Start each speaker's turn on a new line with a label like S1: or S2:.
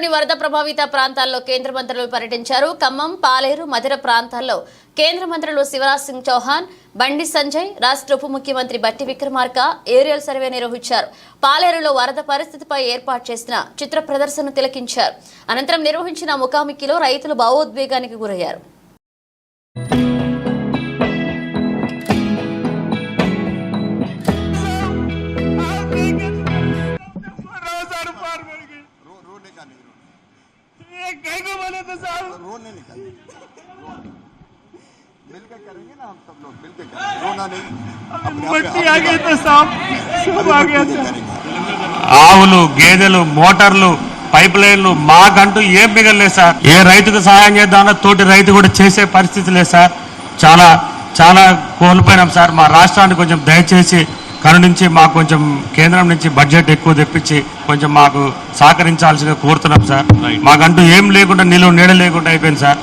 S1: వరద ప్రభావిత ప్రాంతాల్లో కేంద్ర మంత్రులు పర్యటించారు. ఖమ్మం, పాలేరు, మధిర ప్రాంతాల్లో కేంద్ర మంత్రులు శివరాజ్ సింగ్ చౌహాన్, బండి సంజయ్, రాష్ట్ర ఉప ముఖ్యమంత్రి బట్టి విక్రమార్క ఏరియల్ సర్వే నిర్వహించారు. పాలేరులో వరద పరిస్థితిపై ఏర్పాటు చేసిన చిత్ర ప్రదర్శనను తిలకించారు. అనంతరం నిర్వహించిన ముఖాముఖిలో రైతులు భావోద్వేగానికి గురయ్యారు.
S2: रोड नहीं निकालेंगे, मिलकर करेंगे ना हम सब लोग मिलकर करेंगे, रोना नहीं।
S3: मट्टी आ गई तो सब आ गया।
S4: ఆవులు, గేదెలు, మోటార్లు, పైప్ లైన్లు మాకంటూ ఏం మిగలలేదు సార్. ఏ రైతుకు సహాయం చేద్దామన్నా తోటి రైతు కూడా చేసే పరిస్థితి లేదు సార్. చాలా చాలా కోల్పోయినాం సార్. మా రాష్ట్రాన్ని కొంచెం దయచేసి కరుణించి మాకు కొంచెం కేంద్రం నుంచి బడ్జెట్ ఎక్కువ తెప్పించి కొంచెం మాకు సహకరించాల్సిందిగా కోరుతున్నాం సార్. మాకంటూ ఏం లేకుండా నీళ్ళు నీడ లేకుండా అయిపోయింది సార్.